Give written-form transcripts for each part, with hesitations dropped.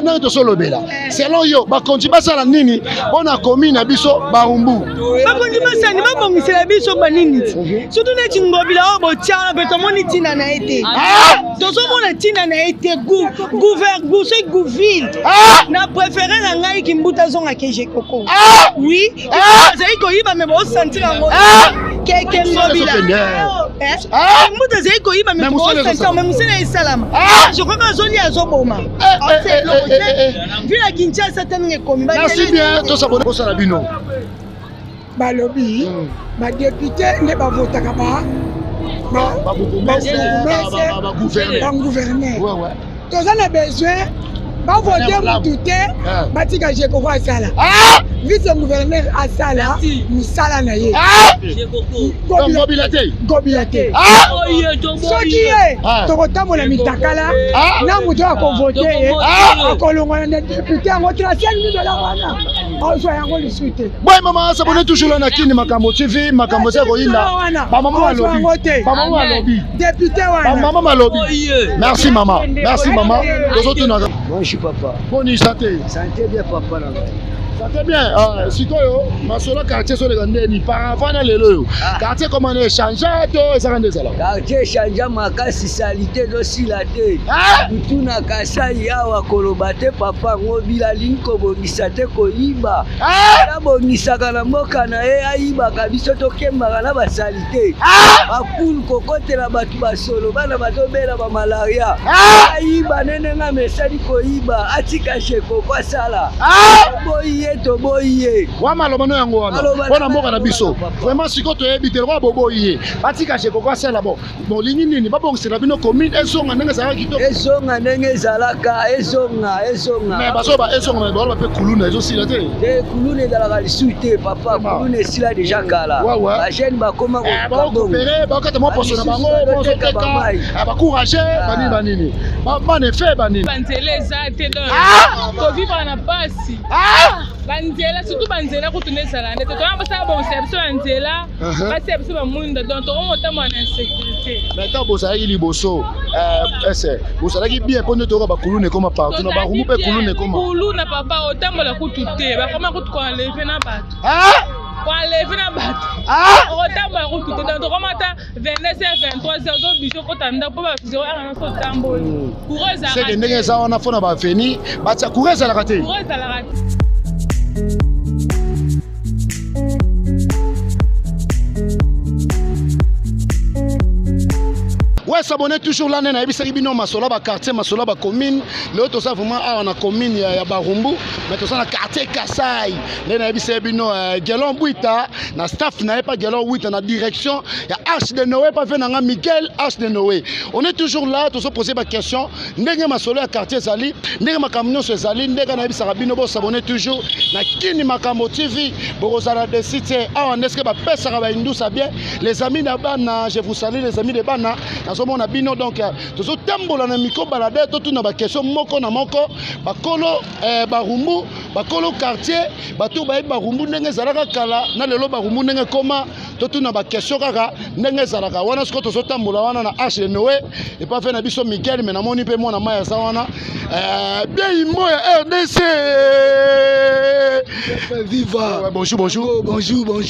ndenge tosolobela selon yo bakonzi basala nini mpona commune na biso Barumbu bakonzi basani babongisela biso banini surtout neti ngobila oyo botiana mpe tomoni ntina na ye te tozomona ntina na ye te gouville na préféré na ngai kimbuta azongaka ejekoko oui azali koyiba me bosentir yango keke ngobila kimbuta azali koyiba me bosentir me mosala esalama je crois que azoli azoboma vila Kinshasa tani ekomi merci bien tosabona kosala bino balobi badepute nde bavotaka bagouverneur toza na besoin bavote mutu te batika jekoko asala vice gouverneur asala mosala na ye gobila te soki ye tokotambola mitakala na moto akovote ye akolongola na depute yango $35,000 wana ozwa yango lisu te boye mama sabone toujours na kini makambo tv makambo za koyinda bamama balobi depute wana bamama balobi merci mama tozotunaka bonjour papa boni santé bien papa là. Ça fait bien. Sikoyo, masolo quartier sur les gandeni. Par avant lelo yo. Quartier comment on échange to ça rende ça là. Quartier change makasi salité dosi la te. Tout na kasai awa kolobate papa ngobila linko bongisa te koyiba. Na bongisa kana mboka na e ayiba kabiso to kemba na ba salité. Bakulu kokote la batu basolo bana batobela ba malaria. Ayiba nene nga mesali koyiba atika sheko kwa sala. Toboye wa maloba no yango wana bona mboka na biso vraiment siko to yebi te ko boboye batika che kokwa sala bo lingi nini babongisela bino commune ezonga ndenge zalaka kitoko ezonga mais basoba ezonga ba pe kuluna ezosila te kuluna ezalaka lisuite papa kuluna esila déjà kala ba jeune bakoma ko coopérer ba kata mo poso na bango ba encourager banini bane fait banini banzela ezate donc to vivre na pasi banzela surtout banzela kutunezala ndete to ambasa bon service banzela ba service ba munda donc on motamo na insécurité maintenant bosa yi liboso ese bosa ki bien pone to ba kulune koma partout na ba rumu pe kulune koma kuluna papa otambola kutute ba koma kutu ko enlever na bato ko enlever na bato otambola kutute donc koma ta 22h 23h do biso ko tanda po ba fizo ana so tambola courage c'est que ndenge za wana fona ba veni ba tsa courage la raté ouais s'abonner toujours là na yebisa bino masola ba quartier masola ba commune le to ça vraiment a na commune ya Barumbu mais to ça na quartier Kasai le na yebisa bino Gelon Buita na staff na pas Gelon Buita na direction ya Arche de Noé pas fait na Miguel Arche de Noé on est toujours là to se poser ba question ndenge masola ya quartier Zali ndenge makamno se Zali ndenge na yebisa bino bo s'abonner toujours na Kini Makambo TV bozala de site a est-ce que ba pesa ba indusa bien les amis na bana je vous salue les amis de bana on a bino donc tozo tambola na miko balade to tuna ba question moko na moko bakolo Barumbu bakolo quartier bato ba Barumbu ndenge zalaka kala na lelo Barumbu ndenge koma to tuna ba question kaka ndenge zalaka wana siko tozo tambola wana na Arche de Noé et pas fait na biso Miguel mais na moni pe mona maya za wana bien imo ya RDC viva bonjour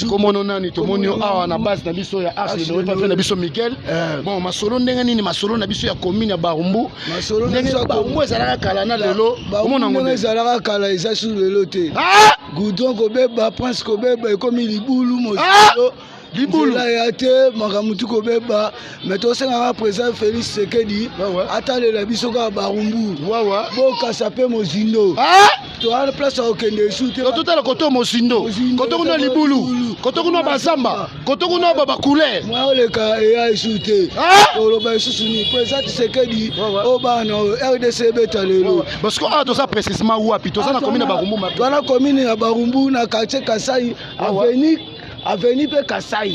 comment on a ni to moni awa na base na biso ya Arche de Noé pas fait na biso Miguel bon masolo ndenge nini masolo na biso ya commune ya Barumbu ndenge Barumbu ezalaka kala na lelo omona ngo ezalaka kala eza sur lelo te goudron kobeba prince kobeba ekomi libulu mosolo libulu ya te makamutu kobeba mais to senga président Félix Sekedi atalela biso ka Barumbu boka sape mozindo to ala place au kende soute to tala koto mozindo koto kuna libulu koto kuna bazamba koto kuna baba couleur moi oleka ya soute to lo ba susuni président Sekedi obana RDC betalelo parce que to ça précisément wapi to ça na commune ya Barumbu to na commune ya Barumbu na quartier Kasai Avenue pe Kasai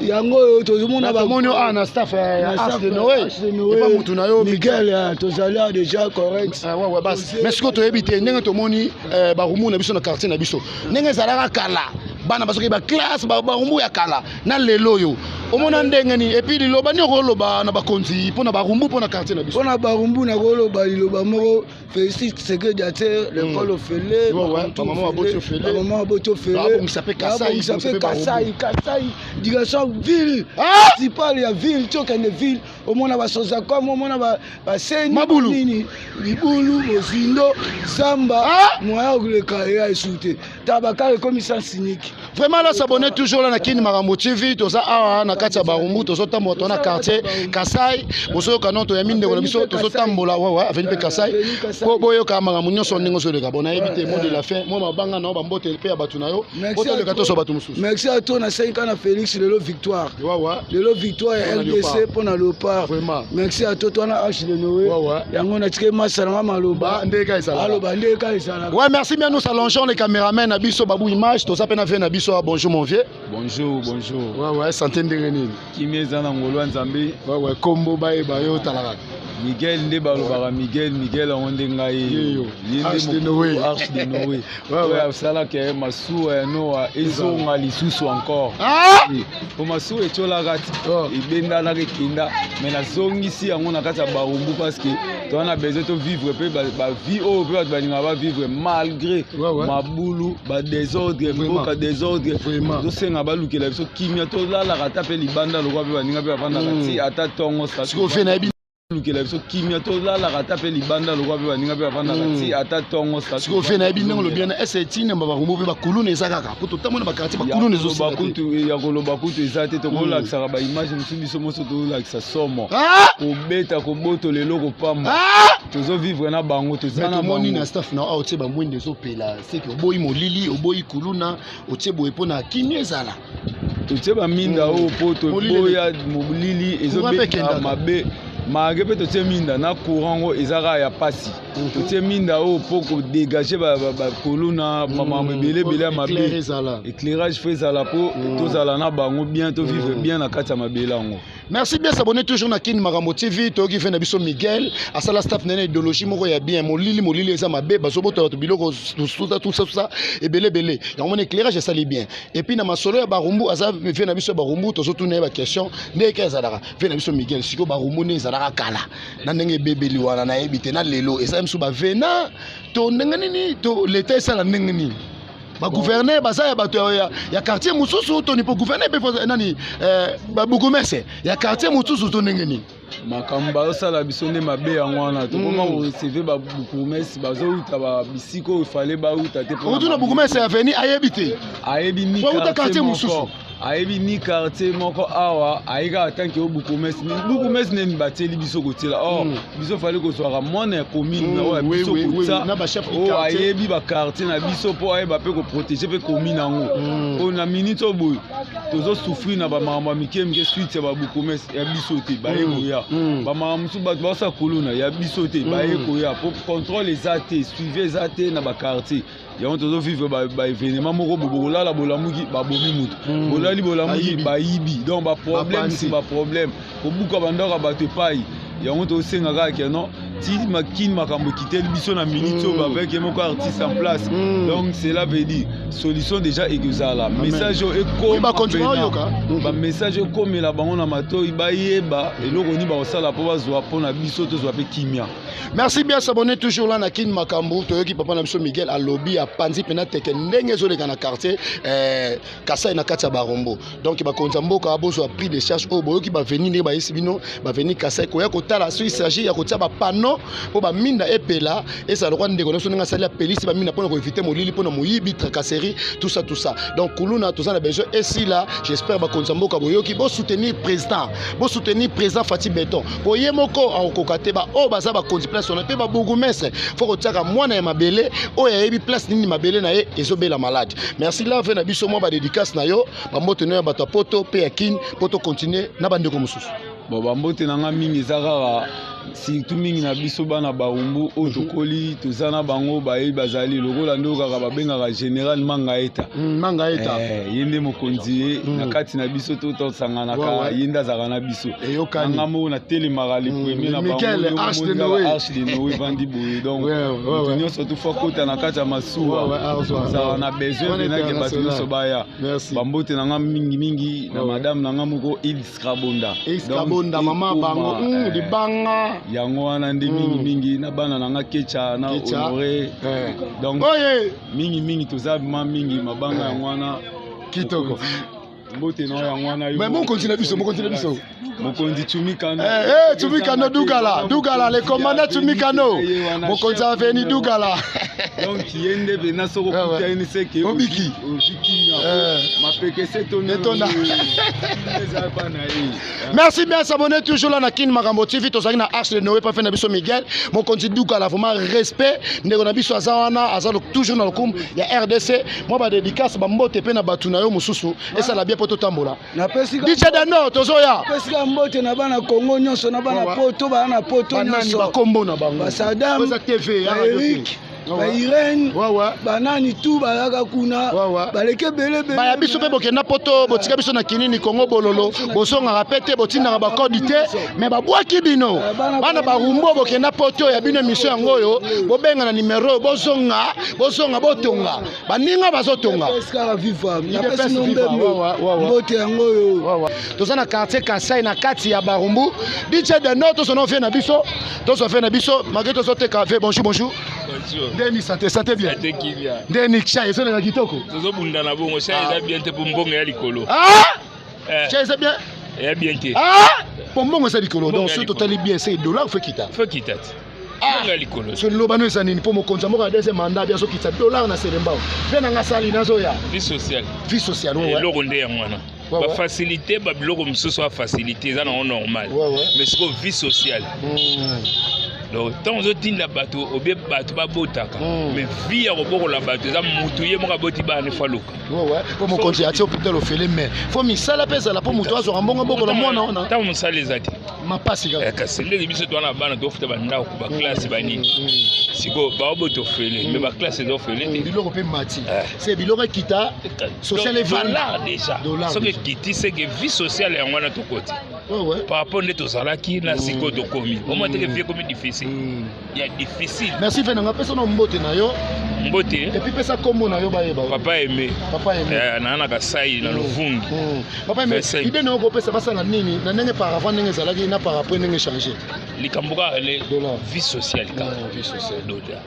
yango tozomona ba monio na staff ya Arche de Noé et pas mutu na yo Miguel tozala déjà correct ouais bas mais ce que to ebité ndenge to moni Barumbu na biso na quartier na biso ndenge zalaka kala bana basoki ba classe Barumbu ya kala na lelo yo omona ndenge ni et puis liloba ni roloba na bakonzi pona barumbu pona quartier na biso pona barumbu na roloba liloba moko Félicite secrétaire l'école ofele maman aboti ofele maman aboti ofele bon ça peut Kasai direction ville principale ya ville tokende ville omona basoza comme omona ba seni mabulu nini libulu mozindo samba moya okuleka ya esute tabakale comme ça cynique. Vraiment là s'abonner toujours là na Kin Makambo TV toza awa na kati ya barumbu tozo tambola na quartier Kasai boso kanoto ya minde ko biso tozo tambola wa avec Kasai po boyo ka Makambo nyonso ndingo so le kabona éviter mot de la fin moi mabanga na bambote pe ya batu na yo boto le kato so batu mususu. Merci à toi na 5 ans na Félix lelo victoire lelo victoire ya LDC pour na Léopard vraiment merci à toi na H de Noé yango na tike masala maloba ndeka isala aloba ndeka isala. Ouais, merci bien, nous allongeons les caméramans à Bisso Babou Image, tout ça peine à faire à Bisso. Bonjour mon vieux. Bonjour. Ouais, centaine de renines. Kimeza na ngolo nzambe. Ouais, combo bae bayo talaka. Miguel Ndebalobara Miguel Ondengaye. Arche de Noé. Arche de Noé. Ouais, ça que Massou et Noah ils ont ali sous encore. Pour Massou et Chola rat. Et benda na rekinda, mais na zongi ici on a kata barumbu parce que tu as besoin de vivre peu ba vie au peu va vivre malgré maboulou ba désordre mboka désordre to senga ba lukela biso kimia to la rata pe libanda lokwa pe baninga pe bafanda kati ata tongo sa ko fe na lukela biso kimia to la rata pe libanda lokwa pe baninga pe bafanda kati ata tongo sa ko fe na binengo lo bien STN ba barumbu pe ba kuluna ezaka po to tamona ba quartier ba kuluna zo ba kutu ya koloba kutu ezate to ko lakisa ba image musubiso moso to lakisa somo ko beta ko boto lelo ko pamba tozo vivre na bango tozana moni na staff na o tse ba mwende zo pela c'est que oboyi molili oboyi kuluna o tse boye pona kimia ezala tse ba minda o poto boya molili ezo beta mabe maage pe to tse minda na courant ezaka ya pasi to tse minda o poko dégager ba kuluna mama mebele bele mabe éclairage fait ça la po tozala na bango bien to vivre bien na kati ya mabela ngo. Merci bien s'abonner toujours na Kin Makambo TV to ki fait na biso Miguel asala staff nene idéologie moko ya bien molili eza mabe bazo boto to biloko tout ça et belé ya mon éclairage ça bien et puis na masolo ya barumbu asa fait na biso barumbu to surtout na ba question ndeka ezalaka fait na biso Miguel siko barumbu ne ezalaka kala na ndenge bebeli wana na ebite na lelo eza msu ba vena to ndenge nini to l'état ça la ndenge nini ba gouverner baza ya bato ya quartier mususu to ni po gouverner pe nani ba bugumese ya quartier mususu to ndenge nini makambo osala biso nde mabe yango wana tokoma receve ba bugumese bazouta ba bisiko ifale bauta te po na bugumese ya veni ayebi te ayebi ni quartier mususu ayebi ni quartier moko awa aika atanke o bugumese ne bateli biso kotela biso fale ko soara mona commune na wa biso kotsa na ba chef quartier ayebi ba quartier na biso po ayeba pe ko protéger pe commune yango o na minute oboy tozo souffrir na ba mama mikemke suite ba bugumese ya biso te ba eboya ba mama musu ba sa kolona ya biso te ba ekoya pour contrôle les athées suivre les athées na ba quartier ya on tozo vivre ba événement moko bobola la bolamuki ba bomi mutu bolali bolamuki ba yibi donc ba problème c'est ba problème ko buka bandaka ba te pai ya on to senga ka ke non ti Kin Makambo quitter biso na minute avec moko artiste en place donc cela veut dire solution déjà exala message e ko ba continuer yoka ba message ko me la bango na mato ba yeba eloko ni ba osala po bazwa po na biso to zwa pe kimia. Merci bien s'abonner toujours là na Kin Makambo to yoki papa na biso Miguel a lobby a panzi pena teke ndenge zo le kana quartier Kasai na kati ya barombo donc ba konza mboka abozo a pris des charges au boyoki ba venir ne ba yesibino ba venir Kasai ko ya ko tala so il s'agit ya ko tia ba panneau po ba minda epela et ça le roi ndeko na so nga sali a pelisi ba minda pona ko éviter molili pona moyibi tracasserie tout ça donc kuluna tout ça na besoin et si là j'espère ba konza mboka boyoki bo soutenir président Fati Beton po yemoko a kokate ba o baza ba konzi place on pe ba bougumestre faut ko tiaka mwana ya mabele o ya yebi place nini mabele na ye ezobela malade. Merci là ve na biso mo ba dédicace na yo ba mbote no ya bato poto pe ya Kin poto continuer na bandeko mususu bon ba mbote na nga mingi ezaka surtout mingi na biso bana barumbu oyo tokoli toza na bango bayebi bazali lokola nde kaka babengaka général Mangaeta ye nde mokonzi ye na kati na biso to tosanganaka ye nde azalaka na biso nanga moko natelemaka le premier na bango Arche de Noé evandi boye donc moto nyonso tofa kota na kati ya masuwa ozalaka na besoin mpenake bato nyonso baya bambote nanga mingimingi na madame nanga moko Ilis Kabonda mama bango libanga yango wana nde mingi na bana nanga Kecha na Honoré donc mingi toza ma mingi mabanga yango wana kitoko mbote na yango wana mais mon continue biso mokonzi Tumikano Tumikano Dugala le commandant Tumikano mokonzi aveni Dugala donc yende bena soko kutia ni seke obiki mapeke setona merci bien s'abonner toujours là na Kin Makambo TV tozali na Arche de Noé pas fait na biso Miguel mokonzi Dugala vraiment respect ndeko na biso azawana azalo toujours na lokum ya RDC moi ba dédicace ba mbote pe na batuna yo mususu et ça la bien poto tambola na pesi DJ Dano tozoya pesi mbote na bana Kongo nyonso na bana poto bana poto nyonso ba kombo na bango ba Sadam ba TV ya radio ba Irene banani tu balaka kuna baleke bele ba biso pe bokenda poto botika biso na kinini Kongo bololo bosonga rapete botinda ba kodite mais ba bwaki bino bana ba rumbo bokenda poto ya bino mission yango yo bobenga na numero bozonga botonga baninga bazotonga eska viva na pesi nombe mbote yango yo tozana quartier Kasai na kati ya Barumbu DJ de noto sono fait na biso magreto zoteka ve bonjour Denis santé bien. Denis Chai c'est na kitoko. Tozo bunda na bongo Chai eza bien te pombongo ya likolo. Chai c'est bien. Ya bien te. Pombongo c'est likolo. Donc ce totalement bien c'est dollar faut quitter. Ya likolo. Ce lobano eza nini pour mo konza mo ka deuxième mandat bien so quitter dollar na serembao. Vena ngasali nazo ya. Vie sociale ouais. Eloko nde ya mwana. Ba facilité ba biloko msusu wa facilité eza na normal. Mais c'est ko vie sociale. Donc tant on dit la bateau au bien bateau ba botaka mais vie à roboko la bateau ça mutuye mo ka boti ba ne faluka pour mo konti ati hôpital ofele mais faut mi sala pesa la pour mutu azo rambonga boko la mwana ona tant mo sala ezati ma pasi ka kasende biso to na bana to futa ba ndako ba classe ba nini siko ba oboto ofele mais ba classe do ofele biloko pe mati c'est biloko kita social et valeur déjà ce que kiti c'est que vie sociale ya ngwana to koti par rapport à tout ça là qui na siko to komi au moins te vie comme difficile. Il y a difficile. Merci Fernand. Personne n'a mbote na yo. Mbote. Et puis pesa kombo na yo ba yeba. Papa aimé. Na na kasai na lovungi. Papa aimé. Idée na ko pesa basa na nini na ndenge par avant ndenge zalaki na par rapport ndenge changer. Likambuka le vie sociale ka. Vie sociale doda.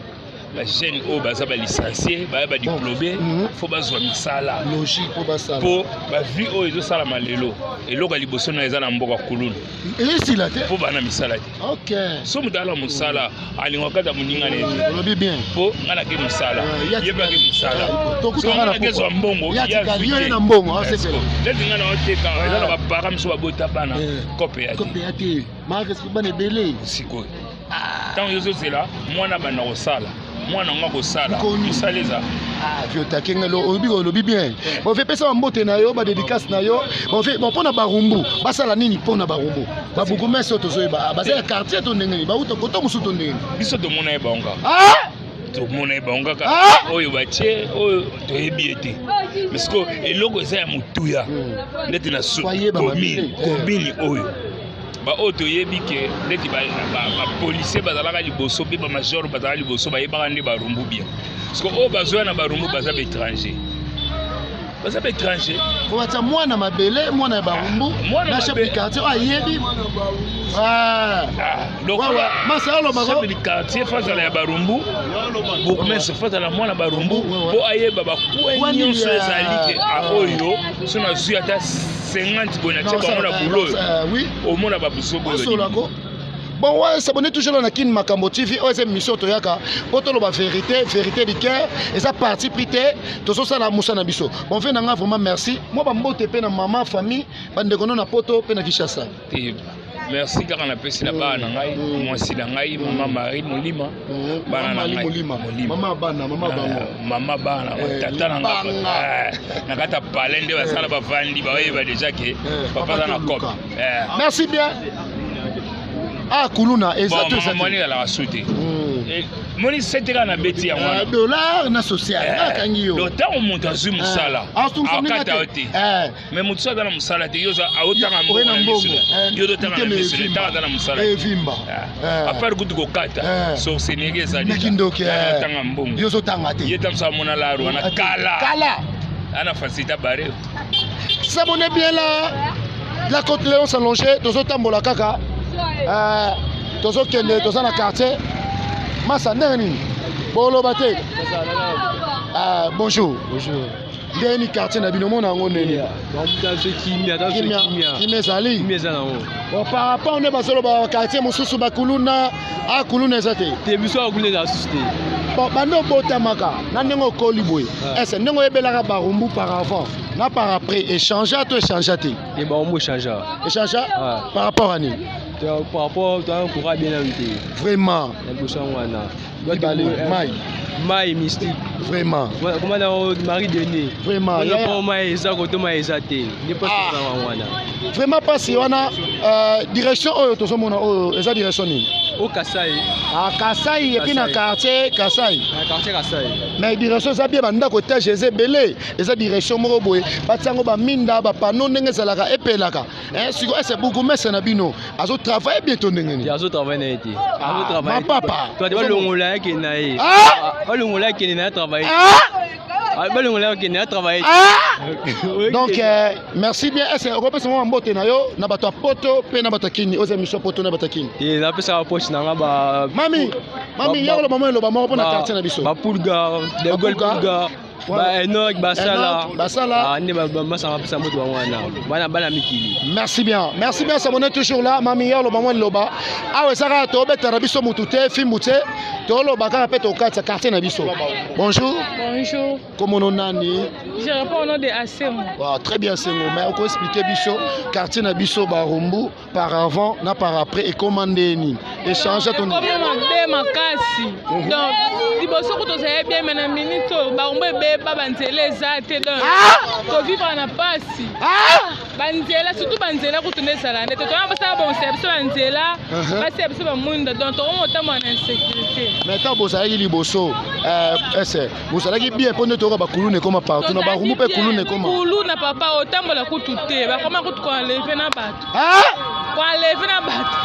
La jeune au baza ba licencié, ba diplômé, faut bazwa misala. Logique pour basala. Pour ba vie o ezo sala malelo. Et loka liboso na eza na mboka kululu. Et si la te. Pour bana misala te. OK. Somu dala musala alinga kata muninga ne. Lobi bien. Pour ngana ke musala. Yeba ke musala. Donc ça na kezo mbongo. Ya tika na mbongo, c'est ça. Lezi ngana oteka, eza na ba para mso ba bota bana. Kope ya te. Kope ya te. Marque ce bana belé. Siko. Tant yozo zela, mwana bana osala. Mwana nga kosala misaleza vieux takenga lobi bien bon fait pesa mbote na yo ba dédicace na yo bon fait bon pona barumbu basala nini pona barumbu ba bukume so tozoyeba basala quartier to ndenge ba uto koto musuto ndenge biso to mona e baonga to mona e baonga ka oyo batie oyo to yebiete parce que eloko eza ya mutuya ndeti na su combine oyo ba oto yebi ke ndeti ba policier bazalaka liboso bi ba major bazalaka liboso ba yebaka ndi barumbu bien parce que o bazoya na barumbu baza ba étranger ko bata mwana mabele mwana ya barumbu na chef du quartier ayebi donc masalo ba chef du quartier face à la barumbu bourgmestre face à la mwana barumbu po ayeba ba kwa nyonso ezali ke oyo sona zuya ta 50 bonatia ba mona boulot oui au mona ba busobo bon ouais s'abonner toujours dans Kin Makambo TV c'est mission toyaka poto lo ba vérité du cœur et ça parti pité to so sala musa na biso bon fait nanga vraiment merci moi ba mbote pe na maman famille bande kono na poto pe na Kinshasa merci car on a pesi na bana ngai mwasi na ngai mama Marie Molima bana na ngai mama bana tata na ngai na kata palende basala bavandi ba oyeba déjà que papa na cop merci bien Ah, Kuluna, exact. Bon, moni la souté. Moni c'était na beti ya mwana. Dollar na social. Kangiyo. Le temps on monte sur musala. Akata oti. Mais mutsa dans musala te yoza aotanga mbongo. Yodo tanga mesele tanga na musala. Vimba. Apart kutu ko kata. So senege za ni. Kindoke. Tanga mbongo. Yozo tanga te. Yetam sa mona la ro na kala. Kala. Ana facilita bare. S'abonner bien là. La côte Léon s'allonger, tozo tambola kaka. Tozo kende, tozo na quartier. Massa nani. Bolo bate. Bonjour. Bonjour. Deni quartier na binomo na ngone. Kimia zali. Bon par rapport on est basolo ba quartier mususu ba Kuluna, a Kuluna ezate. Te biso akule na susté. Bon bando botamaka, na ndenge koliboy. Est-ce ndenge ebelaka ba rumbu par avant, na par après échanger to échanger te. Et ba on échanger. Échanger par rapport à ni. Par rapport à un courant bien invité. Vraiment. Maï mystique. Vraiment. Comment on Marie Denis. Vraiment. Il y a Maï Zakoto Maï Zate. N'est pas ça. Vraiment pas si on a direction to so mona eza direction ni. Au Kasai. Ah Kasai et puis na quartier Kasai. Quartier Kasai. Mais direction za bien banda ko te jeze belé eza direction moko boye batango ba minda ba pano ndenge zalaka epelaka. Siko ese beaucoup mais na bino azo travailler bientôt ndenge ni. Azo travailler na été. Azo travailler. Ma papa. Toi tu vas longola ki na ye. Longola ki na travailler. Longola ki na travailler. Donc merci bien. Est-ce on peut seulement mbote na yo na bato poto pe na bato kini oza mission poto na bato kini. Et na pesa poche na ba Mami ya lo maman lo ba mo na quartier na biso. Ba pulga, de gol pulga. Ba Enoch Basala. Ane ba masa pesa moto wana. Bana mikili. Merci bien. Merci bien ça est toujours là. Mami ya lo maman lo ba. Ah ça ka to beta na biso mutute fimute. To lo ba ka pe to quartier na biso. Bonjour. Bonjour. Comment on nani? Je réponds au nom de Assemo. Très bien c'est moi. Mais on peut expliquer biso quartier na biso ba Rumbu par avant na par après et commander ni. Échanger ton. Comme on makasi. Donc liboso ko to ça bien mais na minute ba Rumbu ba banzela ezate donc ko vivre na pasi. Banzela surtout banzela ko tone sala ndete to na basa bon service banzela ba service ba munda donc to mo tamo na insécurité. Maintenant vous allez liboso vous allez bien pour ne to ba Kuluna comme partout na ba Rumbu pe Kuluna comme. Kuluna papa otambola kutute ba koma kutu ko enlever na bato. Ko enlever na bato.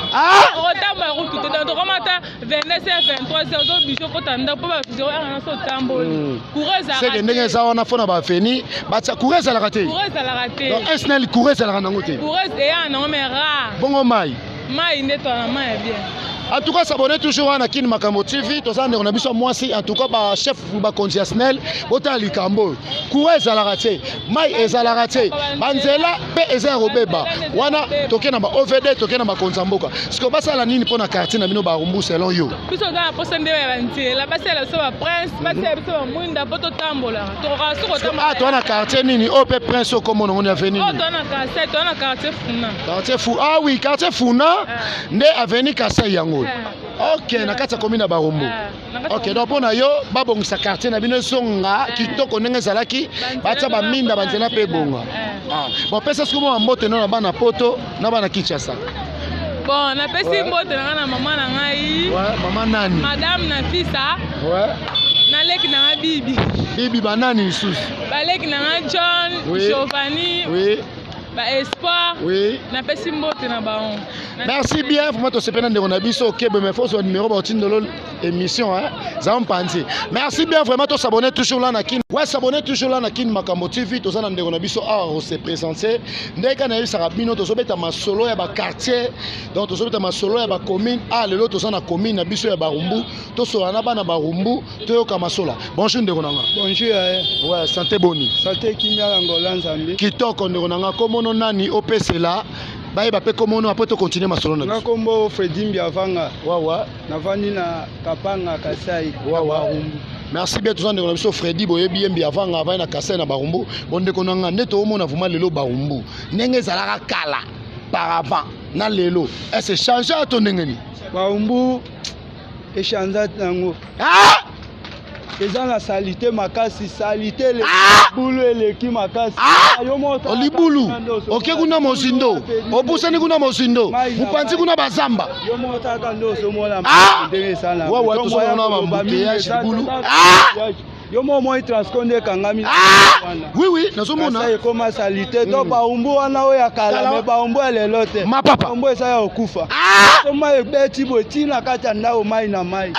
Otambola kutute donc to koma ta 22h 23h do biso ko tanda po ba fizo ana so tamboli. Coureza. C'est que ndenge za wana fona ba feni ba tsa coureza la raté. Coureza la raté. Donc esnel coureza la nangote. Coureza ya na mais rare. Bongo mai. Mai ndeto na mai bien. En tout cas, s'abonner toujours à Kin Makambo TV. Tous on a besoin moi si en tout cas ba chef ba conditionnel bota likambo. Courez à la raté. Mai est à la raté. Banzela pe eza robeba. Wana toke na ba OVD toke na ba konzamboka. Ce que basa la nini pona quartier na bino ba Rumbu selon yo. Biso da posa ndewe banzela basa la so ba prince basa biso ba mwinda poto tambola. To ka so ko tambola. Toi na quartier nini o pe prince comme on a venu. Toi na quartier Funa. Quartier Fou. Ah oui, quartier Funa. Nde avenue Kasai yango. Ok, na kati ya commune ya Barumbu. Ok, donc pona yo babongisa quartier na bino songa kitoko ndenge ezalaki batia ba minda banzela pe bonga. Bon pesa siko mo mbote no na bana poto na bana Kinshasa. Bon, na pesi mbote na mama na ngai. Ouais, mama nani? Madame Nafisa. Ouais. Na leki na bibi. Bibi banani isusu. Ba leki na John, Giovanni. Oui. Ba espoir. Oui. Na pesi mbote na baon. Merci bien, vous m'avez sepena de Ronabiso, ok, mais faut son numéro pour une émission, hein. Ça on pense. Merci bien, vraiment, tous s'abonner toujours là na Kin. Ouais, s'abonner toujours là na Kin Makambo TV, tous en de Ronabiso, on s'est présenté. Dès qu'on a eu Sarabino, tous obéta ma solo ya ba quartier, donc tous obéta ma solo ya ba commune, le lot tous en a commune na biso ya ba Rumbu, tous on a ba na ba Rumbu, tous kama sola. Bonjour de Ronanga. Bonjour. Ouais, santé boni. Santé Kimia Angola Nzambi. Kitoko de Ronanga, comme on nani OPC là. Baye bape comment on peut continuer ma solo na kombo Fredi Mbiavanga wawa navandi na Kapanga Kasai wawa Rumbu. Merci bien tous en de biso Fredi boye bien Mbiavanga va na Kasai na Barumbu bonde konanga neto omona vraiment lelo Barumbu ndenge zalaka kala par avant na lelo est-ce changer à ton ndenge ni Barumbu échanger tango eza na salite makasi salite le bulu eleki makasi olibulu oke kuna mosindo opusani kuna mosindo mupanzi kuna bazamba yo motaka ndo osomona ndenge esala wawa tosomona bambuteyage libulu yo momo transconde kangami oui oui nazomona ça ekoma salite to baumbu wana oyo ya kala me baumbu elelo te baumbu eza ya okufa soma ebeti botina kati ya ndao mai na mai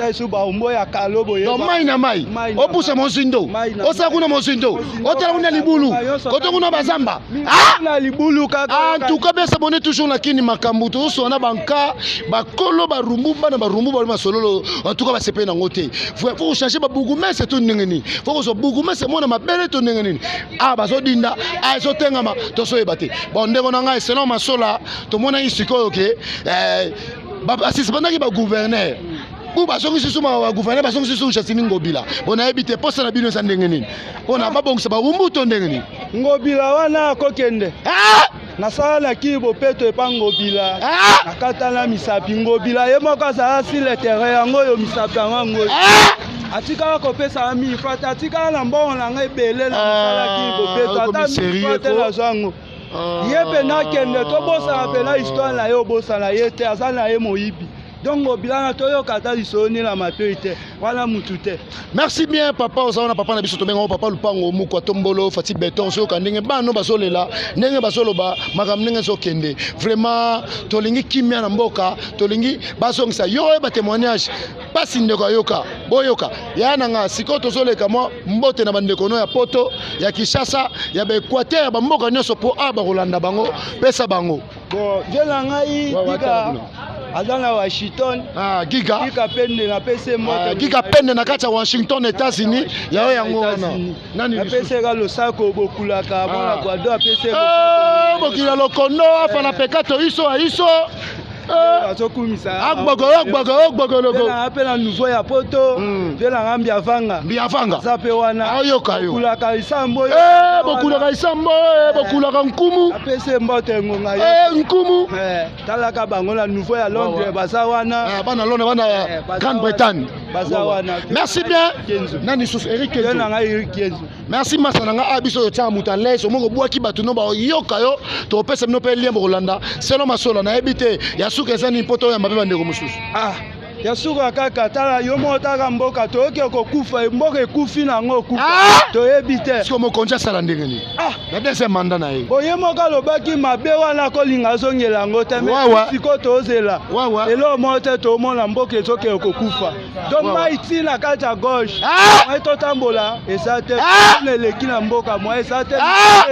eso baumbu ya kalo boye do mai na mai opusa mosindo osa kuna mosindo otela kuna libulu koto kuna bazamba na libulu kaka en tout cas bien s'abonner toujours na kini makambu to so na banka bakolo barumbu bana barumbu ba masololo en tout cas ba sepe na ngote faut changer ba bugumese to ndengeni faut so bugumese mona mabele to ndengeni bazo dinda zo tengama to so ebate bon ndeko na ngai selon masola to mona isiko ke assist bandaki ba gouverneur ou bazongi sisu ma gouverneur bazongi sisu Jasini Ngobila bona ebite posa na bino sa ndengeni bona babongisa ba rumbu to ndengeni Ngobila wana kokende nasala na kibo peto epa Ngobila nakatala misapi Ngobila ye moko azala si le terrain yango yo misapi yango atika kopesa ami fata atika na mbongo na ngai bele na sala kibo peto ata fata na zango ye pena kende to bosa pena histoire na yo bosa na ye te azala na ye moyibi. Donc Ngobila toyo kata lisoni la maturité wala mutute. Merci bien papa ozana papa na biso to benga papa lupango mukwa tombolo fati beton so kandenge bano basolela ndenge basoloba makam ndenge so kende vraiment tolingi kimia na mboka tolingi basongisa yo ba témoignage pasi ndeko yoka boyoka yana nga siko tozoleka mo mbote na bandeko no ya poto ya Kishasa ya ba Equateur ba mboka nyoso po aba kolanda bango pesa bango bon jela ngai dika azana Washington giga pende na pese moto giga pende na kati ya Washington États-Unis yao yango nani na pese ga losako bokulaka mona kwa do pese bokila lokondo afana pekato iso agbogo apela nouveau ya poto vela ngambi avanga zape wana ayoka yo kulaka isambo bokulaka isambo bokulaka nkumu apese mbote ngonga nkumu talaka bango la nouveau ya Londres baza wana bana Londres bana Grande-Bretagne baza wana. Merci bien nani sus Eric Kenzo merci masananga abiso tia muta leso mongo bwaki batuno ba yoka yo to pesa mino pe liembo Rolanda selon masola na ebite ya suka ezani poto ya mabe bandeko mususu ya suka kaka tala yo motaka mboka to oke kokufa mboka ekufi nango kufa to ebite siko mokonja sala ndengeni na deuxième mandat na ye boye moka lobaki mabe wana kolinga zongela ngo te siko to ozela elo mote to mona mboka ezoke kokufa donc maiti na kati ya gauche mai to tambola ezate neleki na mboka moi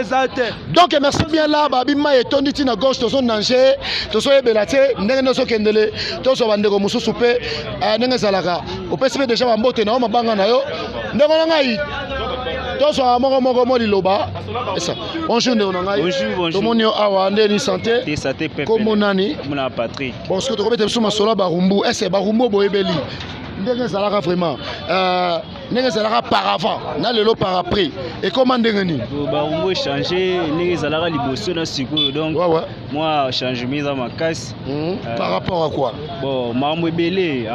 ezate donc merci bien là babi mai etondi ti na gauche to son danger to so ebela te ndenge no so kendele to so bandeko mususu pe ndenge zalaka opesi pe déjà bambote na mabanga na yo ndenge na ngai to so moko mo liloba ça bonjour ndeko na ngai tomoni awa ndeni santé comme nani mona Patrick bon ce que to kobete biso masola barumbu ese barumbu boyebeli ndenge zalaka vraiment ndenge zalaka par avant na lelo par après et comment ndenge ni barumbu changer ndenge zalaka liboso na sikoyo donc moi changement za makasi par rapport à quoi bon mambo ebele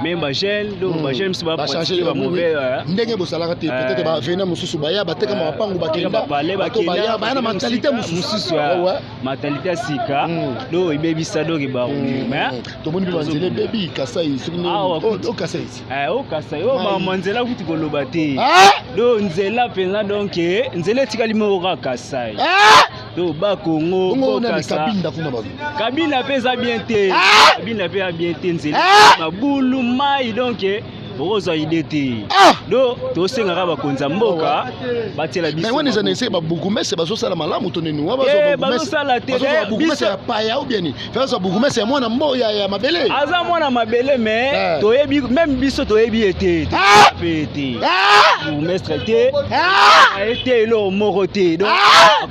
même bagel do bagel msi ba changer ba mauvais ndenge bosalaka te peut-être ba venir mususu baya bateka mapangu bakenda baya bana mentalité mususu mentalité sika do ibebisa do ke ba mais to moni banzele baby kasai sukuni o kasai o manzela kuti koloba te do nzela penza donc nzela tikali mo ka kasai do ba Congo ko kasa kabila pesa bien te kabila pesa bien te nzela mabulu mai donc bozo idete do to senga ba konza mboka batela biso mais wani zanese ba bugumese bazo sala malamu to nenu wa bazo sala te bugumese ya paya ou bien faire bugumese ya mwana mbo ya mabele aza mwana mabele mais to yebi même biso to yebi ete pete bugumestre te ete lo morote donc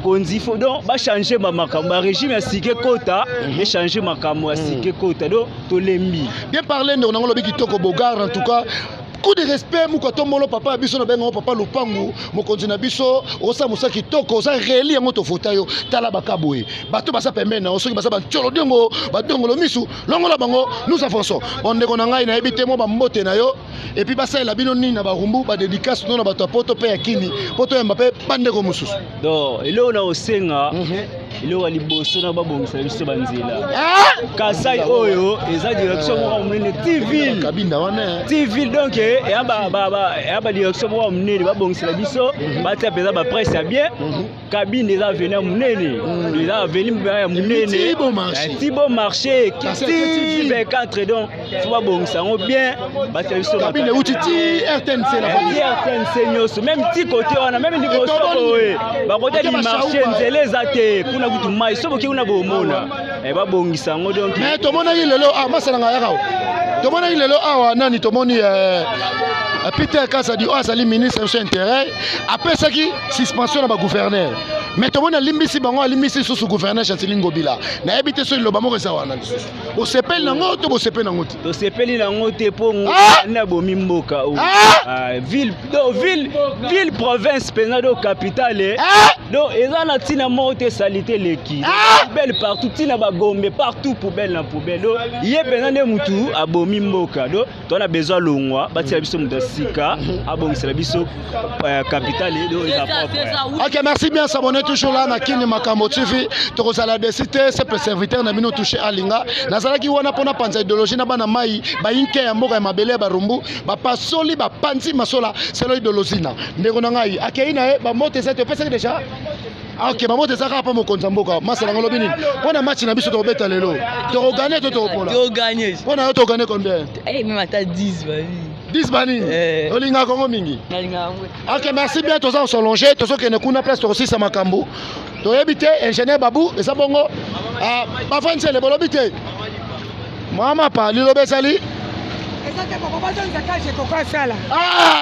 konzi fo donc ba changer ba makambo régime ya sike kota et changer makambo ya sike kota do to lembi bien parler ndongo lobi kitoko bogar en tout cas beaucoup de respect mukotombolo papa biso na benga papa Lupangu mokonzi na biso osa musaki toko osa reli yango to fota yo tala bakaboye bato basa pembena osoki basa bancholo dongo badongolo misu longola bango nous avançons on ndeko na ngai na ebite mo ba mbote na yo et puis basa la bino nini na barumbu ba dédicace no na bato poto pe yakini poto ya mbape bandeko mususu donc elo na osenga elo wa liboso na babongisa biso banzela Kasai oyo eza direction mo munene TV kabinda wana TV donc ya ba direction mo munene babongisa biso batia peza ba presse ya bien cabine eza venir munene eza venir ya munene Tibo marché qui 24 donc faut babongisa ngo bien batia biso cabine utiti RTNC la RTNC nyoso même ti côté wana même niveau soko ba côté du marché nzele zate kuna kutu mai sobo ki kuna bomona babongisa ngo donc mais tomona lelo masala nga yakao tomona lelo awa nani tomoni Peter Kasadi azali ministre de intérêt après ça qui suspension na ba gouverneur mais tomona limbisi bango limbisi sous gouverneur Chanceline Ngobila na ebité so loba moko za wana lisusu bo sepeli na ngoto bo sepeli na ngoti to sepeli na ngote po na bomi mboka o ville province penado capitale donc eza na tina mote salité leki poubelle partout tina ba gombe partout poubelle na poubelle donc yé penane mutu abomi mboka donc to na besoin longwa batia biso mutu sika abongisela biso capitale donc eza propre. OK, merci bien s'abonner toujours là na Kini Makambo TV to kozala décité c'est serviteur na bino touché alinga nazalaki wana pona panza idéologie na bana mai ba inke ya mboka ya mabele ba rumbu ba pasoli ba panzi masola selo idéologie na ndeko na ngai akeina ba mote ça te pesa déjà. OK, ba mote ça ka pa mokonza mboka masala ngolo bini pona match na biso to beta lelo to gagner to pola to gagner pona to gagner combien même ata 10 bani 10 bani olinga kongo mingi OK, merci bien tous en solongé tous que ne kuna place to aussi sa makambo to ebité ingénieur Babou et ça bongo ba fanse le bolobité mama pa lilo besali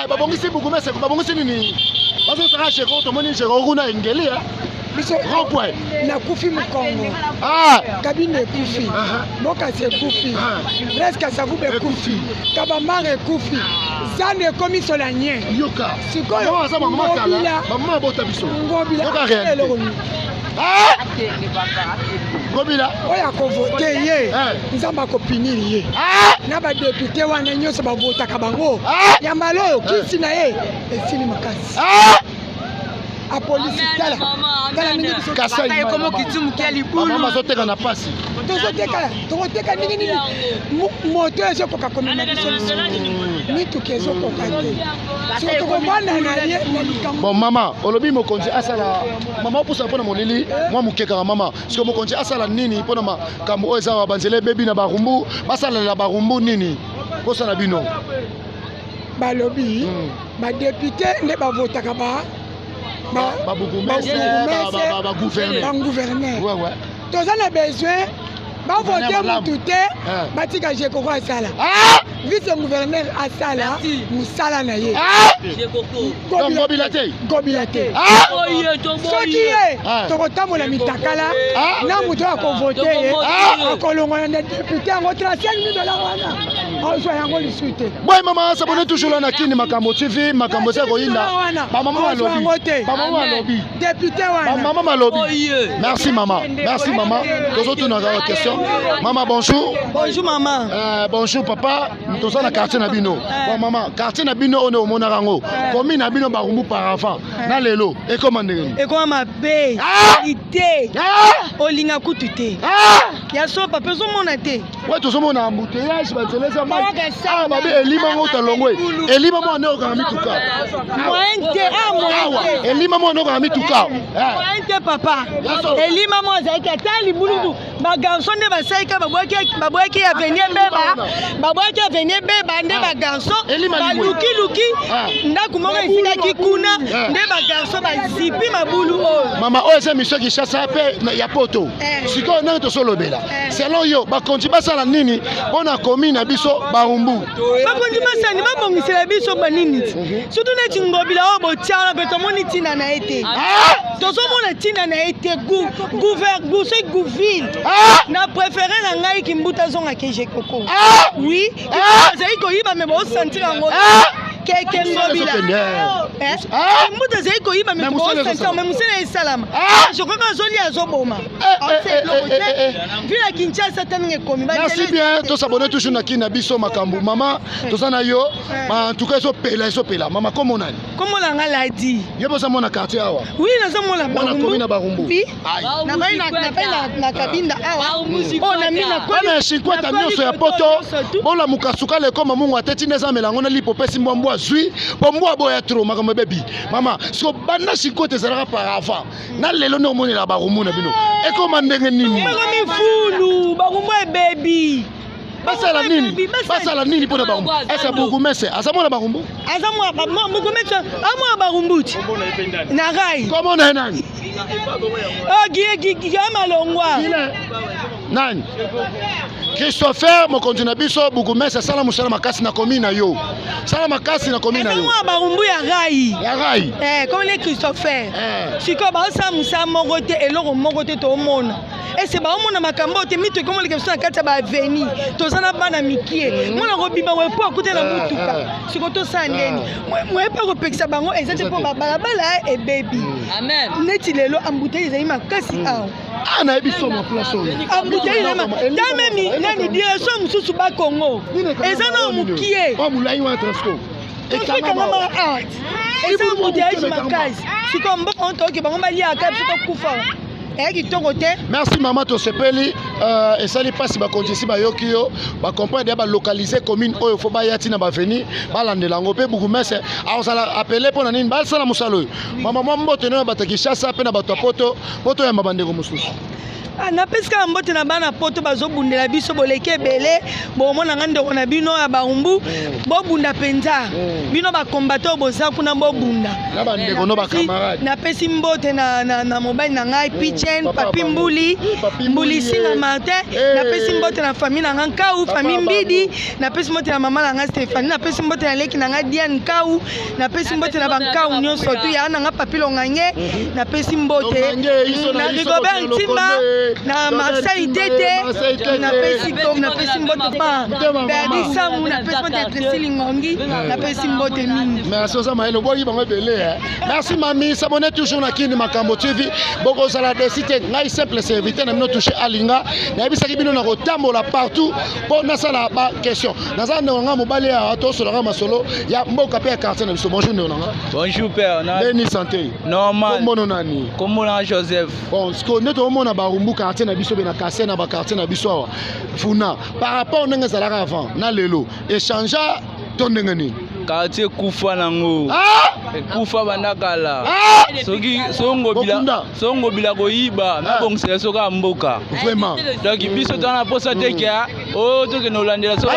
babongisi beaucoup mais c'est babongisi nini bazo sera chez ko to moni chez ko kuna ngeli biso rond-point na kufi mukongo kabine kufi boka se kufi presque ça vous be kufi kabamare kufi zane komiso la nyen yoka sikoyo ça maman kala maman bota biso ngobila yoka réalité Ngobila oya ko voter ye nzamba ko punir ye na ba député wana nyoso ba vota ka bango ya malo kisi na ye esili makasi a police tala mingi biso Kasai comme kitumu kali bulu mama zoteka na pasi tozoteka nini moto ezo koka komema biso ni tukezo koka te so tokobanda na ye bon mama olobi mokonzi asala mama opusa mpona molili mwa mokeka mama siko mokonzi asala nini mpona makambo oyo eza banzele bebi na barumbu basalela barumbu nini kosala bino balobi badepute nde bavotaka gouverneur toza na besoin bavote mutu te batika jekoko asala vice gouverneur asala musala na ye gobila te soki ye tokotambola mitakala na mutu akovote ye akolongwa na député yango $35,000 wana ozwa yango lisu te boy mama s'abonner toujours là na Kini Makambo TV makambo se koyinda mama malobi député wana mama malobi merci maman tozo tuna ga question maman bonjour maman bonjour papa toza na quartier na bino bon maman quartier na bino on omona rango commune na bino barumbu par enfant na lelo et comment ndenge et comment ma paix ité olinga kutu te ya so papa zo mona te ouais tozo mona embouteillage banzeleza mai babe elima ngo talongwe elima mo na okanga mituka mointe elima mo na okanga mituka mointe papa elima mo za ka tali buludu ba garçon ne ba saika babwaki ya venir beba nde ba garçon ba luki ndako moko esikaki kuna nde ba garçon ba zipi mabulu mama oyo eza mission ki chassa pe ya poto sikoyo nani tosolobela selon yo bakonzi basa bosala nini mpona commune na biso Barumbu bakonzi basani babongisela biso banini surtout neti ngobila oyo botiala mpe tomoni ntina na ye te tozomona ntina na ye te gouville na préféré na ngai kimbuta zonga keje koko oui azali koyiba me bosentir yango keke ngobila kimbuta azali koyiba me bosentir me mosala esalama je crois que azoli azoboma vila Kinshasa taminga ekomi merci bien tosabone toujours na kina biso makambo mama tozana yo en tout cas esopela mama komo nani komo nanga ladi ye boza mona quartier awa oui nazomona Barumbu na Barumbu oui na kabinda awa oh na mina kwa na shikweta nyonso ya poto bola mukasuka le koma mungu ateti neza melango na lipo pesi mbwa zui bombwa boya tro makambo bebi mama siko banda shikweta zalaka par avant na lelo no moni la Barumbu na bino ekoma ndenge nini fulu Barumbu baby basala nini mpona Barumbu esa Bugumese azamona Barumbu azamwa Bugumese amwa Barumbu na rai komo na nani malongwa nani Christopher mokonzi na biso Bugumese sala musala makasi na commune na yo sala makasi na commune na yo azamwa Barumbu ya rai comme les Christopher siko basa musa mogote eloko mogote to mona ese ba omona makambo te mito komo leke biso na kati ya ba aveni tozana bana mikie mona kobima wepo akute na mutuka siko to sandeni mwepa kopekisa bango ezate po balabala e baby amen neti lelo ambuteli ezali makasi awa na ebiso mo place oyo ambuteli na tamemi nani direction mususu ba Congo ezana mukie o mulai wa transport ekangama art eza ambuteli makasi siko mboka onto ke bango bali aka biso to kufa. Merci maman tosepeli esali pasi bakonzi bayoki yo bakomprendre ba localiser commune oyo fo ba yati na baveni balandela ngo pe Bugumese azala appeler pona nini basala musalo mama mbote na batakishasa pe na bato poto ya mabandeko mususu napesika mbote na bana poto bazobundela biso boleke ebele bomona nga ndeko na bino ya Barumbu bobunda penza bino bakombateur boza kuna bobunda na bandeko no bakamarade napesi mbote na mobile na ngai Pichen papi mbuli singa Martin napesi mbote na famille na nga Nkau famille Mbidi napesi mbote na mama na nga Stéphanie napesi mbote na leki na nga Diane Nkau napesi mbote na bankau nyonso tu ya na nga papi Longange napesi mbote na Rigobert Ntimba na Marseille Tete napesi mbote pa Berdi Samu napesi mbote Tresili Ngongi napesi mbote mingi merci osama elo boyi bango belé merci mami s'abonner toujours na Kini Makambo TV boko sala desite ngai simple serviteur na mino toucher alinga na bisaki bino na kotambola partout pour na sala ba question na za nga mobali ya to solo masolo ya mboka pe quartier na biso bonjour nanga bonjour père na beni santé normal komono nani komono Joseph bon sko neto mona Barumbu quartier na biso be na quartier na ba quartier na biso awa funa par rapport ndenge zalaka avant na lelo échange to ndenge nini quartier kufa nango kufa bandakala soki songobila koyiba nabongisela soka mboka vraiment donc biso tana posa tekia o toke no landela soka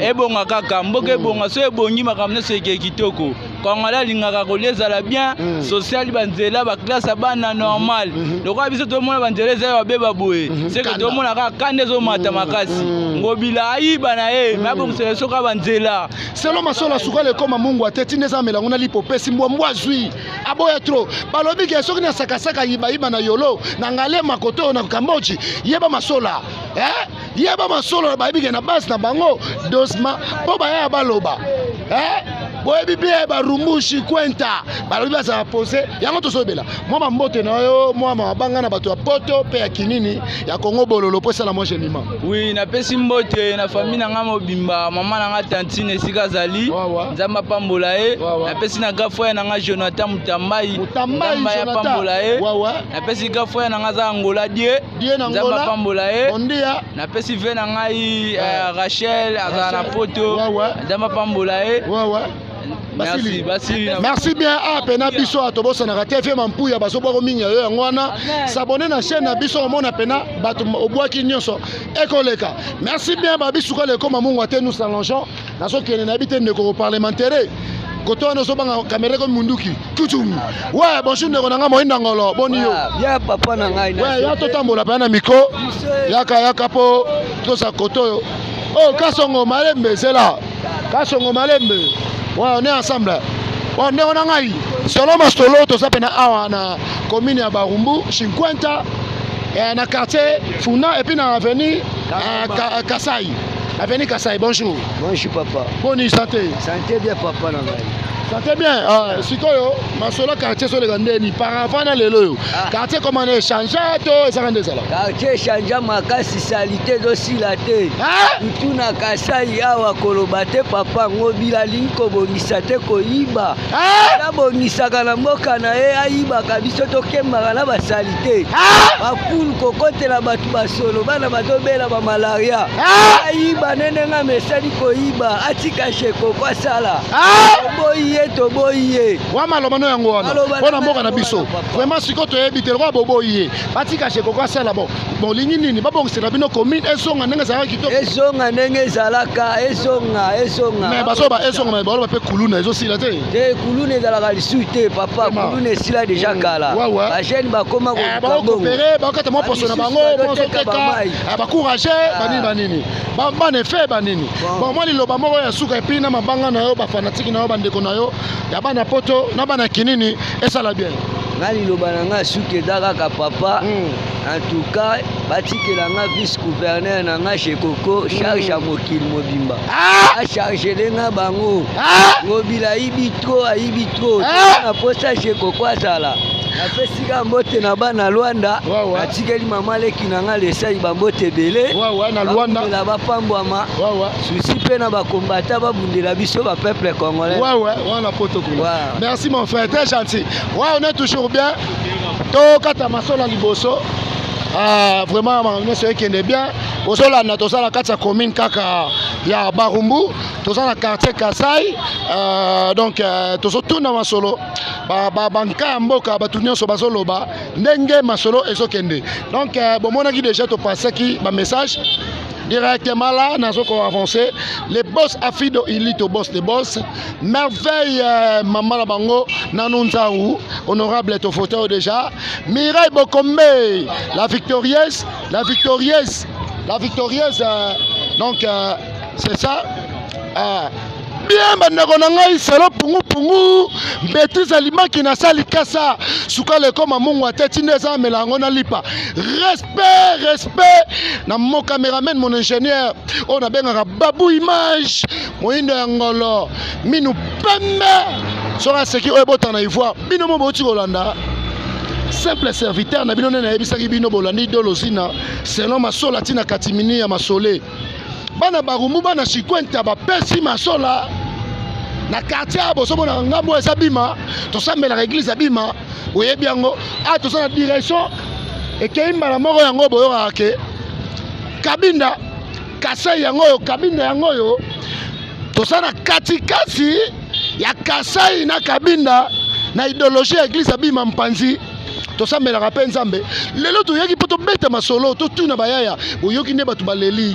ebonga kaka mboka ebonga so ebongi makambo nyonso eke kitoko kongala lingaka kolezala bien social banzela baklasse bana normal lokola biso tomona banzela eza babeba boye seke tomona kaka kande ezomata makasi ngobila ayiba na ye mabongisela soka banzela selon masola sukale koma mungu ateti neza melango na lipo pesi mbwa zui aboya tro balobi ke soki na sakasaka yiba na yolo na ngale makoto na Kamboji yeba masola yeba masola ba yibi na base na bango dosma po ba ya baloba boyebi bien barumbushi kwenta balobi baza pose yango tosobela mwa mbote na yo mwa mabanga na bato ya poto pe ya kinini ya Kongo bololo po sala moi jenima oui na pesi mbote na famille na nga mobimba mama na nga tantine sika zali nzamba pambola ye na pesi na gafo na nga Jonathan Mutambai nzamba ya pambola ye na pesi gafo na nga za Angola die nzamba pambola ye na pesi ve na ngai Rachel azana poto nzamba pambola ye Merci bien à pena biso atobosa na TV mampuya baso bwa minga yo ngwana s'abonner na chaîne na biso mona pena bato obwaki nyonso ekoleka merci bien ba biso kale koma mungu ate nous salongeons na so kene na bité ndeko parlementaire koto wana ozobanga caméra comme munduki tutum ouais bonjour ndeko nanga moyinda ngolo boni yo ya papa na ngai ouais ya totambola pa na miko yaka po tosa koto yo oh kasongo malembe c'est là kasongo malembe ouais on est ensemble ouais ndeko nanga yi solo mastolo tosa pena awa na commune ya Barumbu 50 na quartier Funa et puis na avenue Kasai. Avenue Kasai, bonjour. Bonjour papa. Bonne santé. Santé bien papa na ngai. Santé bien. Sikoyo, masolo quartier sur le gandeni par avant na lelo. Quartier comment on échange to ça rende ça là. Quartier change makasi salité dosi la te. Tout na Kasai awa kolobate papa ngobila linko bongisa te koyiba. Na bongisa kana mboka na e ayiba kabiso to kemba na ba salité. Ba kulu kokote la batu basolo bana batobela ba malaria. Ayiba nene nga mesali koyiba atika sheko kwa sala. Toboye wa malomano yango wana bona mboka na biso vraiment siko to ebite kwa boboye batika sheko kwa sala bon lingi nini babongisela bino commune esonga ndenge za kitoko esonga ndenge zalaka esonga mais basoba esonga mais balo pe kuluna ezo sila te kuluna ezalaka lisuite papa kuluna esila déjà kala ba jeune bakoma ko coopérer bakata mo poso na bango poso teka ba courager banini bana fait banini bon moi liloba moko ya suka epina mabanga na yo ba fanatique na yo bandeko na yo ya bana poto na bana kinini esala bien ngali liloba na nga suke daka papa en tout cas batikela nga vice gouverneur na nga chez Coco charge à mokili mobimba a charge lenga bango ngobila ayibi trop na posta chez Coco asala apesika mbote na bana Luanda atikeli mama leki na nga lesai bambote belé na Luanda la bapambwama susi pe na bakombata babundela biso ba peuple congolais wana poto kuna merci mon frère très gentil on est toujours bien to kata masola liboso vraiment on est kende bien osola na tosala kata commune kaka ya Barumbu tosala quartier Kasai donc tosotuna masolo banka mboka batu nyonso bazoloba ndenge masolo ezokende donc bomonaki déjà to passer ki ba message directement là nous avons avancé les boss Afido Ilito boss des boss merveille maman la bango nanunzaou honorable to photo déjà Mireille Bokombe la victorieuse donc c'est ça bien bandeko na ngai selo pungu maîtrise alimaki na sali kasa sukale koma mungu ateti ndeza melango na lipa respect na mon caméraman mon ingénieur on a bengaka babu image moindo ya ngolo minu pembe sora seki oyo botana ivoire bino mo boti kolanda simple serviteur na bino na yebisaki bino bolandi dolosina selon masola tina katimini ya masole bana Barumbu bana Chikwenta bapesi masola na quartier abo somo na ngambo eza bima tosambela église abima oyebi yango tosana direction ekeimba na moko yango boyoka ke kabinda Kasai yango kabinda yango tosana katikati ya Kasai na kabinda na idéologie église abima mpanzi tosambela pe nzambe lelo toyaki poto beta masolo totuna bayaya oyoki ne batu baleli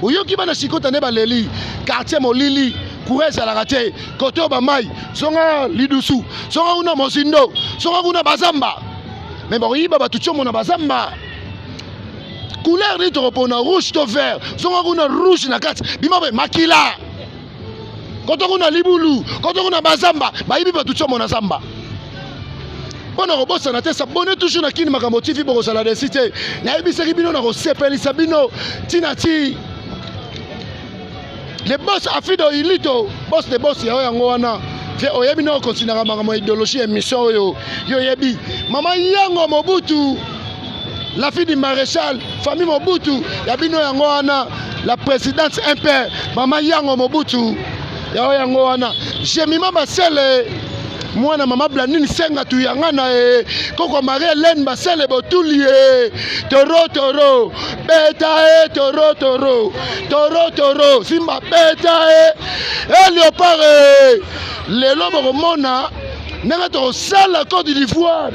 oyoki bana sikota ne baleli quartier molili kureza la rate koto bamai songa lidusu songa una mosindo songa una bazamba mais bon yiba batucho mona bazamba couleur ni tropona rouge to vert songa una rouge na kati bimabe makila koto kuna libulu koto kuna bazamba bayibi batucho mona zamba bona robosa na te s'abonner toujours na kini makambo TV boko sala de cité na ebisaki bino na ko sepelisa bino tinati les boss Afido Ilito boss de boss ya yango wana fe oyebi no continuera makambo idéologie émission yo yebi mama yango Mobutu la fille du maréchal famille Mobutu ya bino yango wana la présidente impère mama yango Mobutu ya yango wana jemima basele mwana mama Blandine senga tu yangana koko Marie Hélène basele botuli toro beta toro simba beta léopard lelo bokomona nanga to sala Côte d'Ivoire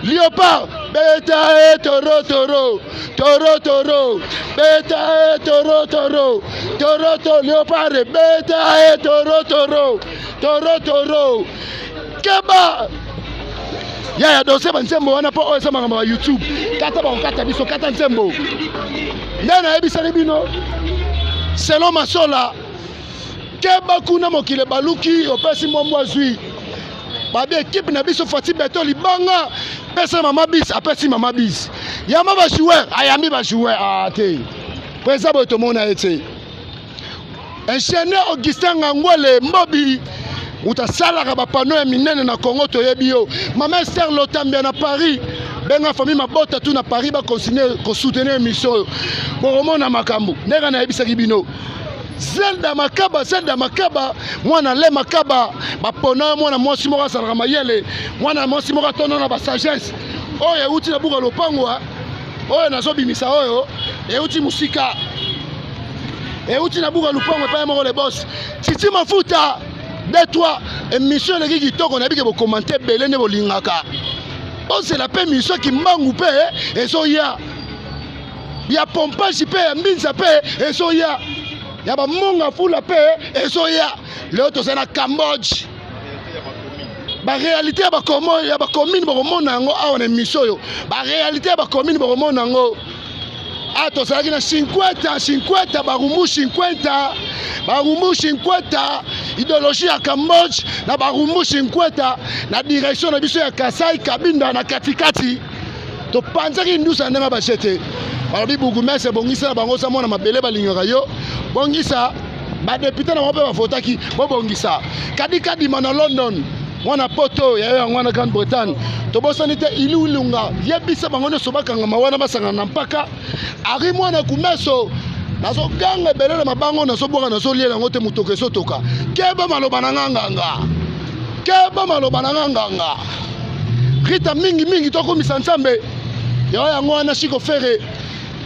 léopard beta toro toro toro toro beta toro toro toro toro léopard beta toro toro toro toro keba ya dose bansembo wana po oyo samanga ma YouTube kata ba kata biso kata nsembo ndana ebisali bino selon masola keba kuna mokile baluki opesi momwa zui babi équipe na biso Fati Beto libanga pesa mama bis apesi mama bis yama ba joueur ayami ba joueur te pesa boto mona ete enchaîné Augustin Ngangwele Mbobi utasalaka ba pano ya minene na Congo toyebi yo mama Esther Lotambia na Paris benga famille mabota tu na Paris ba continuer ko soutenir émission boromona makambo ndeka na yebisaki bino Zelda makaba mwana le makaba bapona mwana mwasi moko asalaka mayele mwana mwasi moko atona na basagesse oyo euti na buka lopango oyo nazobimisa oyo euti musika euti na buka lopango epai moko le boss titi mafuta de-toi émission eleki kitoko na bike bokomante ebele nde bolingaka osela mpe émission kimbangu mpe ezoya ya pompage mpe ya mbinza mpe ezoya ya ba monga fula pe ezoya leo to na Cambodge ba réalité ya ba komo ya ba commune ba komona ngo awa na émission yo ba réalité ya ba commune ba komona ngo ato sala kina 50 barumbu 50 idéologie ya Cambodge na barumbu 50 na direction na biso ya Kasai Kabinda na katikati to panzaki ndusa ndanga ba chete balobi bugumese bongisa na bango sa mona mabele balingaka yo bongisa ba député na mope bafotaki bo bongisa kadi mana London mwana poto ya yo ngwana Grande Bretagne to bosani te ilulunga yebisa bango ne sobakanga mawana basanga na mpaka ari mwana kumeso nazo ganga belele mabango nazo boka nazo liela ngote mutoke sotoka keba maloba na nganga rita mingi to komisa nsambe ya yango wana shiko fere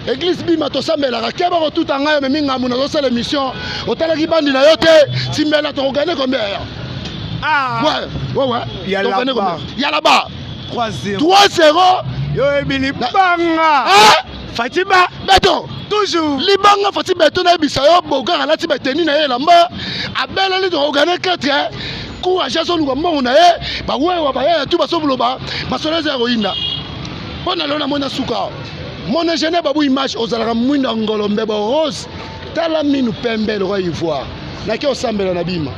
Église bima to sambela keba ko tout anga me minga muna zo sala mission otalaki bandi na yo te simbela to gagner combien ouais yala ba 3-0 yo ebili banga Fatima Beto toujours libanga Fatima Beto na bisa yo boga na ti beteni na ye lamba abela li to gagner 4 courage so lu mbongo na ye ba wewa ba ye tu ba so buloba masoleza ya roina bona lona mona suka mon jeune babu image ozalaka mwinda ngolombe ba rose tala minu pembe le roi ivoire na ki osambela na bima